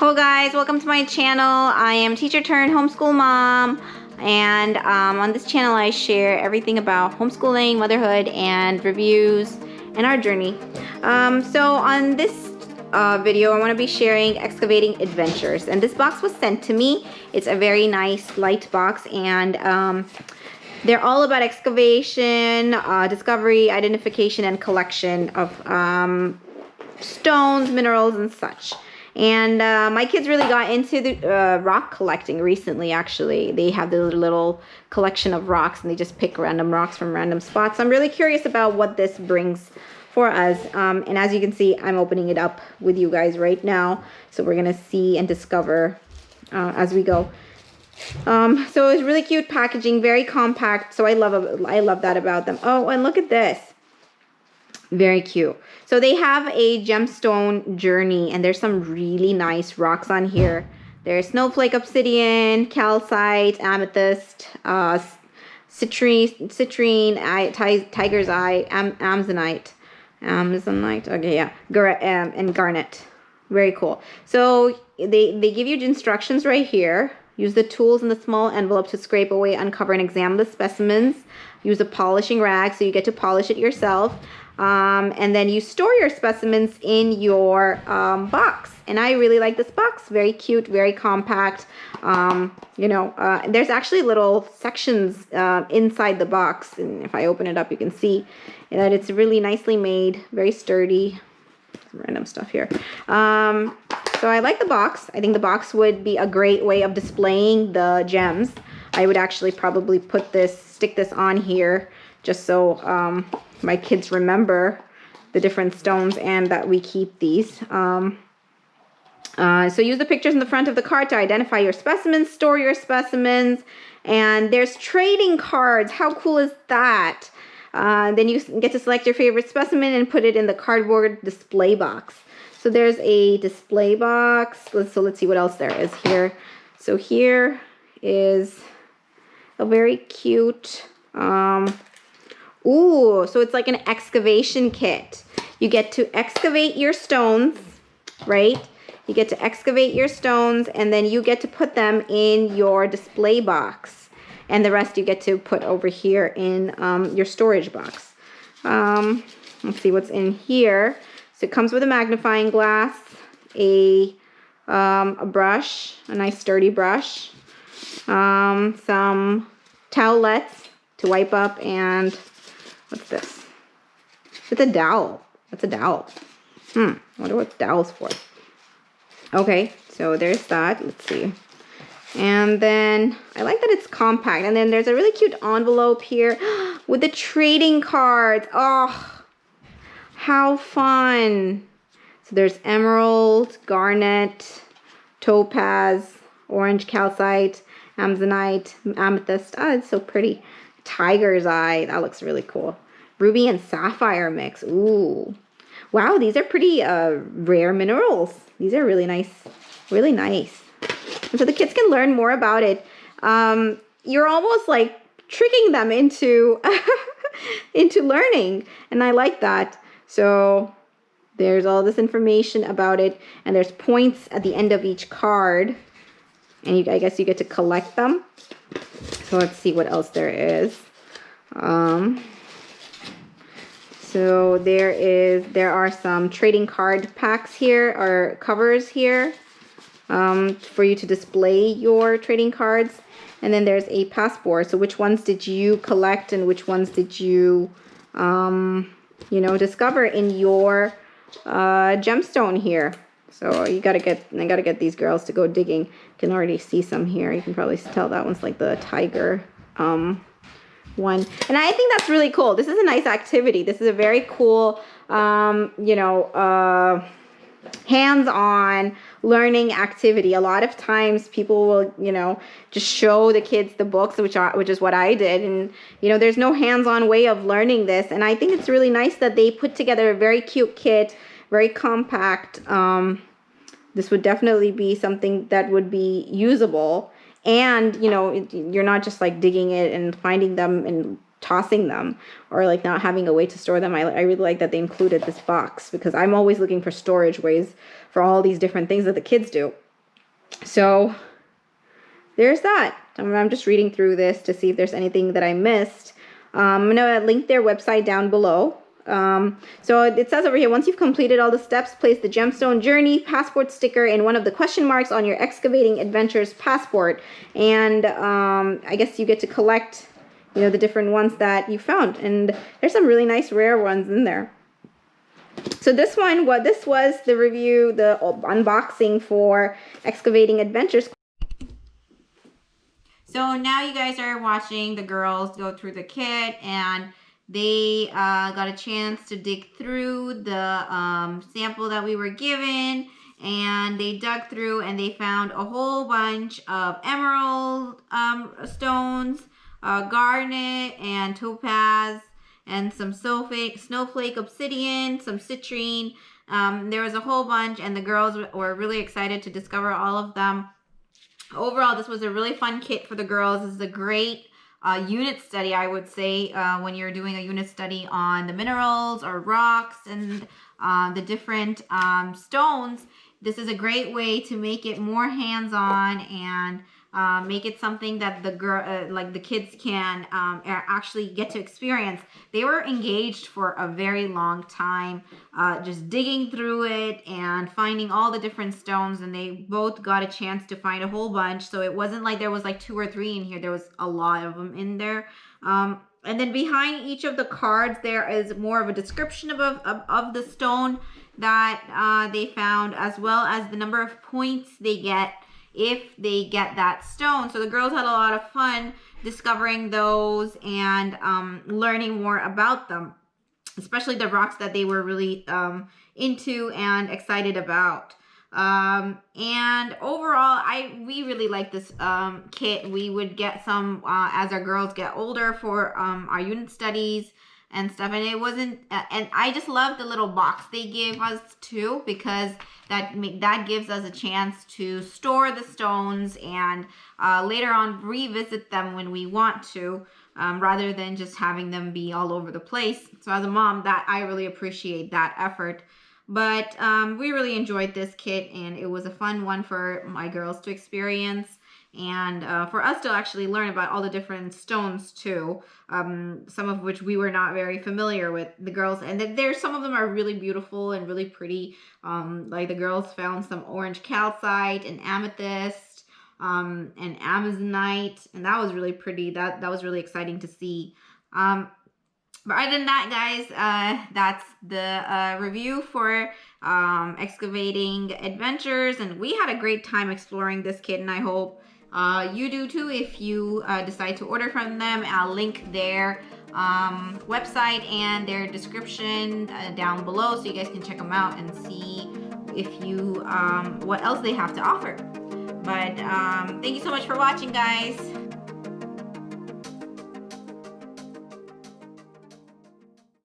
Hello guys, welcome to my channel. I am teacher turned homeschool mom, and on this channel I share everything about homeschooling, motherhood, and reviews and our journey. So on this video I want to be sharing Excavating Adventures, and this box was sent to me. It's a very nice light box, and they're all about excavation, discovery, identification, and collection of stones, minerals, and such. And my kids really got into the rock collecting recently, actually. They have the little collection of rocks, and they just pick random rocks from random spots. So I'm really curious about what this brings for us. And as you can see, I'm opening it up with you guys right now. So we're going to see and discover as we go. So it's really cute packaging, very compact. So I love that about them. Oh, and look at this. Very cute. So they have a gemstone journey, and there's some really nice rocks on here. There's snowflake obsidian, calcite, amethyst, citrine, tiger's eye, amazonite. Okay, yeah, and garnet. Very cool. So they give you instructions right here. Use the tools in the small envelope to scrape away, uncover, and examine the specimens. Use a polishing rag, so you get to polish it yourself. And then you store your specimens in your box. And I really like this box. Very cute, very compact. There's actually little sections inside the box. And if I open it up, you can see that it's really nicely made, very sturdy. Some random stuff here. So I like the box. I think the box would be a great way of displaying the gems. I would actually probably stick this on here just so my kids remember the different stones and that we keep these. So use the pictures in the front of the card to identify your specimens, store your specimens, and there's trading cards. How cool is that? Then you get to select your favorite specimen and put it in the cardboard display box. So there's a display box. Let's see what else there is here. So here is a very cute, so it's like an excavation kit. You get to excavate your stones, right? You get to excavate your stones, and then you get to put them in your display box. And the rest you get to put over here in your storage box. Let's see what's in here. So it comes with a magnifying glass, a brush, a nice sturdy brush, some towelettes to wipe up, and what's this? It's a dowel. That's a dowel. I wonder what the dowel's for. Okay, so there's that. Let's see. And then I like that it's compact. And then there's a really cute envelope here with the trading cards. Oh, how fun. So there's emerald, garnet, topaz, orange calcite, amazonite, amethyst. Oh, it's so pretty. Tiger's eye. That looks really cool. Ruby and sapphire mix. Ooh. Wow, these are pretty rare minerals. These are really nice. Really nice. And so the kids can learn more about it. You're almost like tricking them into into learning, and I like that. So there's all this information about it, and there's points at the end of each card, and I guess you get to collect them. So let's see what else there is. So there are some trading card packs here, or covers here, for you to display your trading cards. And then there's a passport. So which ones did you collect, and which ones did you, discover in your gemstone here? So I gotta get these girls to go digging. You can already see some here. You can probably tell that one's like the tiger one. And I think that's really cool. This is a nice activity. This is a very cool, hands-on learning activity. A lot of times people will, just show the kids the books, which is what I did. And, there's no hands-on way of learning this. And I think it's really nice that they put together a very cute kit, very compact. This would definitely be something that would be usable. And, you're not just like digging it and finding them and tossing them, or like not having a way to store them. I really like that they included this box, because I'm always looking for storage ways for all these different things that the kids do. So there's that. I'm just reading through this to see if there's anything that I missed. I'm going to link their website down below. So it says over here, once you've completed all the steps, place the gemstone journey passport sticker in one of the question marks on your Excavating Adventures passport. And I guess you get to collect, the different ones that you found. And there's some really nice rare ones in there. So this was the review, the unboxing for Excavating Adventures. So now you guys are watching the girls go through the kit, and they got a chance to dig through the sample that we were given, and they dug through and they found a whole bunch of emerald stones, garnet and topaz, and some snowflake obsidian, some citrine. There was a whole bunch, and the girls were really excited to discover all of them. Overall, this was a really fun kit for the girls. This is a great unit study, I would say, when you're doing a unit study on the minerals or rocks and the different stones. This is a great way to make it more hands-on and make it something that the kids can actually get to experience. They were engaged for a very long time, just digging through it and finding all the different stones, and they both got a chance to find a whole bunch. So it wasn't like there was like 2 or 3 in here. There was a lot of them in there. And then behind each of the cards, there is more of a description of the stone that they found, as well as the number of points they get if they get that stone. So the girls had a lot of fun discovering those and learning more about them, especially the rocks that they were really into and excited about. And overall, we really like this kit. We would get some as our girls get older for our unit studies and stuff, and it wasn't and I just love the little box they gave us too, because that gives us a chance to store the stones and later on revisit them when we want to, rather than just having them be all over the place. So as a mom, that I really appreciate that effort. But we really enjoyed this kit, and it was a fun one for my girls to experience, and for us to actually learn about all the different stones too, some of which we were not very familiar with, the girls. And there's some of them are really beautiful and really pretty. Like the girls found some orange calcite and amethyst and amazonite, and that was really pretty. That was really exciting to see. But other than that, guys, that's the review for Excavating Adventures. And we had a great time exploring this kit, and I hope you do too if you decide to order from them. I'll link their website and their description down below, so you guys can check them out and see if you what else they have to offer. But thank you so much for watching, guys.